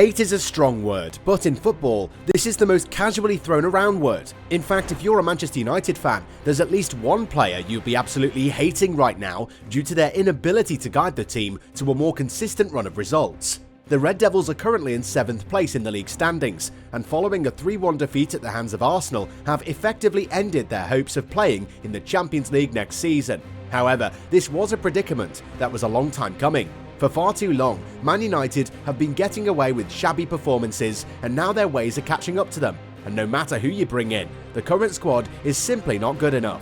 Hate is a strong word, but in football, this is the most casually thrown around word. In fact, if you're a Manchester United fan, there's at least one player you'll be absolutely hating right now due to their inability to guide the team to a more consistent run of results. The Red Devils are currently in 7th place in the league standings, and following a 3-1 defeat at the hands of Arsenal, have effectively ended their hopes of playing in the Champions League next season. However, this was a predicament that was a long time coming. For far too long, Man United have been getting away with shabby performances, and now their ways are catching up to them. And no matter who you bring in, the current squad is simply not good enough.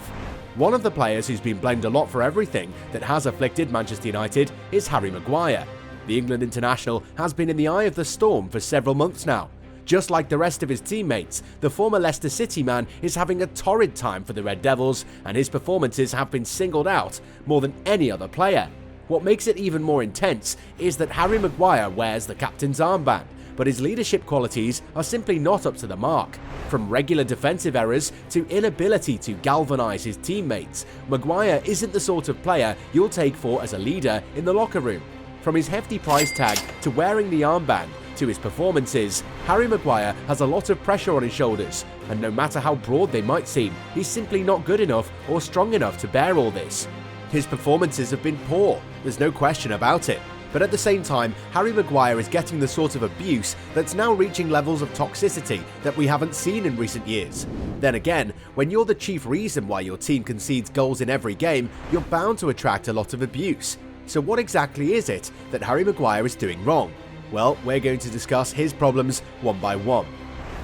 One of the players who's been blamed a lot for everything that has afflicted Manchester United is Harry Maguire. The England international has been in the eye of the storm for several months now. Just like the rest of his teammates, the former Leicester City man is having a torrid time for the Red Devils, and his performances have been singled out more than any other player. What makes it even more intense is that Harry Maguire wears the captain's armband, but his leadership qualities are simply not up to the mark. From regular defensive errors to inability to galvanise his teammates, Maguire isn't the sort of player you'll take for as a leader in the locker room. From his hefty price tag to wearing the armband to his performances, Harry Maguire has a lot of pressure on his shoulders, and no matter how broad they might seem, he's simply not good enough or strong enough to bear all this. His performances have been poor, there's no question about it, but at the same time, Harry Maguire is getting the sort of abuse that's now reaching levels of toxicity that we haven't seen in recent years. Then again, when you're the chief reason why your team concedes goals in every game, you're bound to attract a lot of abuse. So what exactly is it that Harry Maguire is doing wrong? Well, we're going to discuss his problems one by one.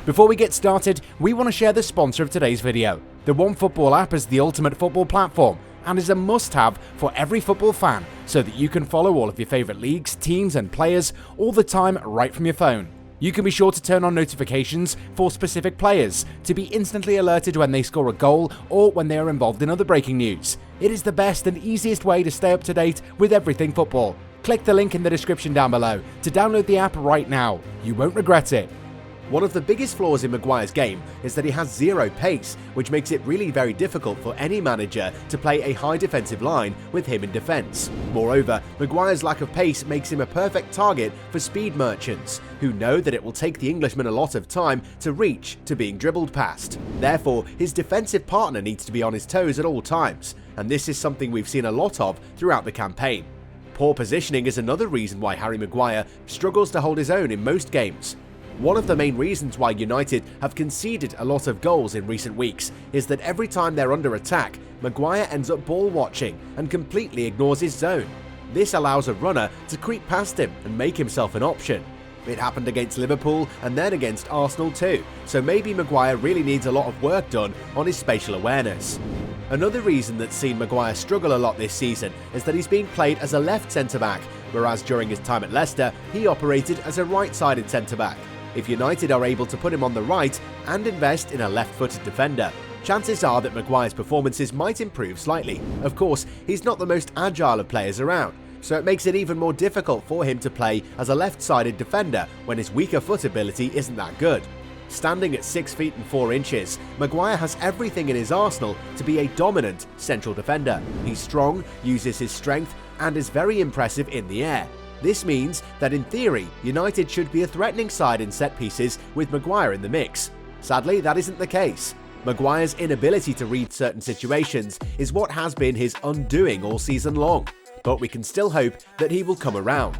Before we get started, we want to share the sponsor of today's video. The OneFootball app is the ultimate football platform and is a must-have for every football fan so that you can follow all of your favourite leagues, teams and players all the time right from your phone. You can be sure to turn on notifications for specific players to be instantly alerted when they score a goal or when they are involved in other breaking news. It is the best and easiest way to stay up to date with everything football. Click the link in the description down below to download the app right now. You won't regret it. One of the biggest flaws in Maguire's game is that he has zero pace, which makes it really very difficult for any manager to play a high defensive line with him in defence. Moreover, Maguire's lack of pace makes him a perfect target for speed merchants, who know that it will take the Englishman a lot of time to reach to being dribbled past. Therefore, his defensive partner needs to be on his toes at all times, and this is something we've seen a lot of throughout the campaign. Poor positioning is another reason why Harry Maguire struggles to hold his own in most games. One of the main reasons why United have conceded a lot of goals in recent weeks is that every time they're under attack, Maguire ends up ball watching and completely ignores his zone. This allows a runner to creep past him and make himself an option. It happened against Liverpool and then against Arsenal too, so maybe Maguire really needs a lot of work done on his spatial awareness. Another reason that's seen Maguire struggle a lot this season is that he's being played as a left centre-back, whereas during his time at Leicester, he operated as a right-sided centre-back. If United are able to put him on the right and invest in a left-footed defender, chances are that Maguire's performances might improve slightly. Of course, he's not the most agile of players around, so it makes it even more difficult for him to play as a left-sided defender when his weaker foot ability isn't that good. Standing at 6 feet and 4 inches, Maguire has everything in his arsenal to be a dominant central defender. He's strong, uses his strength, and is very impressive in the air. This means that in theory, United should be a threatening side in set pieces with Maguire in the mix. Sadly, that isn't the case. Maguire's inability to read certain situations is what has been his undoing all season long, but we can still hope that he will come around.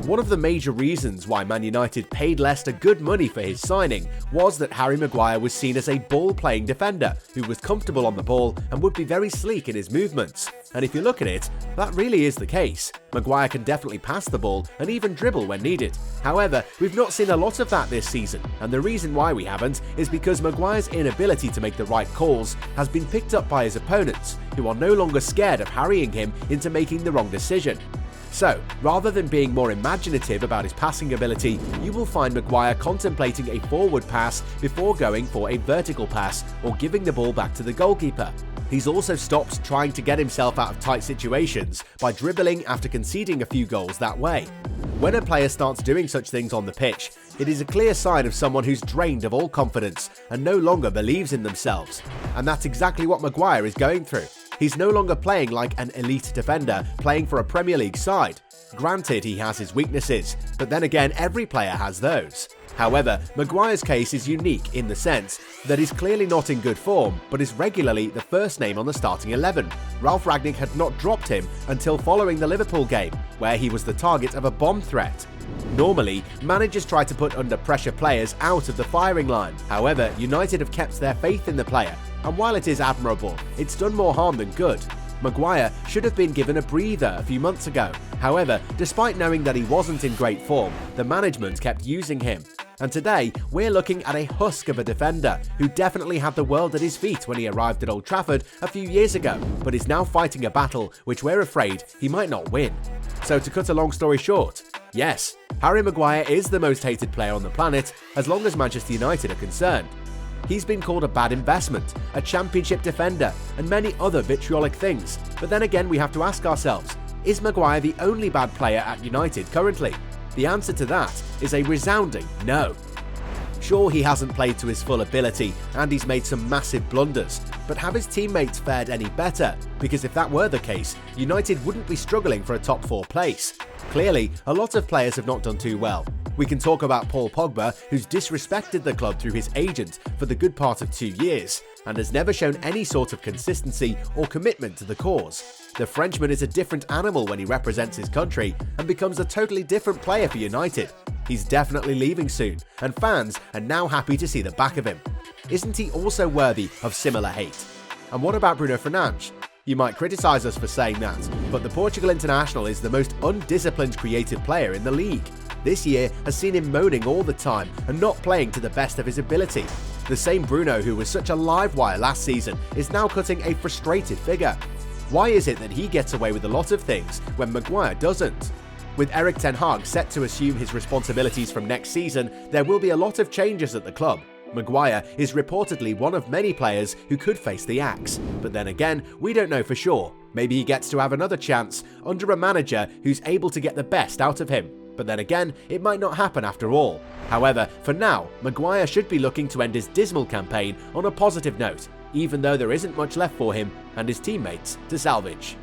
One of the major reasons why Man United paid Leicester good money for his signing was that Harry Maguire was seen as a ball-playing defender who was comfortable on the ball and would be very sleek in his movements. And if you look at it, that really is the case. Maguire can definitely pass the ball and even dribble when needed. However, we've not seen a lot of that this season, and the reason why we haven't is because Maguire's inability to make the right calls has been picked up by his opponents, who are no longer scared of harrying him into making the wrong decision. So, rather than being more imaginative about his passing ability, you will find Maguire contemplating a forward pass before going for a vertical pass or giving the ball back to the goalkeeper. He's also stopped trying to get himself out of tight situations by dribbling after conceding a few goals that way. When a player starts doing such things on the pitch, it is a clear sign of someone who's drained of all confidence and no longer believes in themselves. And that's exactly what Maguire is going through. He's no longer playing like an elite defender playing for a Premier League side. Granted, he has his weaknesses, but then again, every player has those. However, Maguire's case is unique in the sense that he's clearly not in good form, but is regularly the first name on the starting 11. Ralf Rangnick had not dropped him until following the Liverpool game, where he was the target of a bomb threat. Normally, managers try to put under pressure players out of the firing line. However, United have kept their faith in the player, and while it is admirable, it's done more harm than good. Maguire should have been given a breather a few months ago. However, despite knowing that he wasn't in great form, the management kept using him. And today, we're looking at a husk of a defender who definitely had the world at his feet when he arrived at Old Trafford a few years ago, but is now fighting a battle which we're afraid he might not win. So to cut a long story short, yes, Harry Maguire is the most hated player on the planet as long as Manchester United are concerned. He's been called a bad investment, a championship defender, and many other vitriolic things. But then again, we have to ask ourselves, is Maguire the only bad player at United currently? The answer to that is a resounding no. Sure, he hasn't played to his full ability and he's made some massive blunders, but have his teammates fared any better? Because if that were the case, United wouldn't be struggling for a top 4 place. Clearly, a lot of players have not done too well. We can talk about Paul Pogba, who's disrespected the club through his agent for the good part of 2 years, and has never shown any sort of consistency or commitment to the cause. The Frenchman is a different animal when he represents his country and becomes a totally different player for United. He's definitely leaving soon, and fans are now happy to see the back of him. Isn't he also worthy of similar hate? And what about Bruno Fernandes? You might criticise us for saying that, but the Portugal international is the most undisciplined creative player in the league. This year has seen him moaning all the time and not playing to the best of his ability. The same Bruno who was such a live wire last season is now cutting a frustrated figure. Why is it that he gets away with a lot of things when Maguire doesn't? With Erik ten Hag set to assume his responsibilities from next season, there will be a lot of changes at the club. Maguire is reportedly one of many players who could face the axe, but then again, we don't know for sure. Maybe he gets to have another chance under a manager who's able to get the best out of him. But then again, it might not happen after all. However, for now, Maguire should be looking to end his dismal campaign on a positive note, even though there isn't much left for him and his teammates to salvage.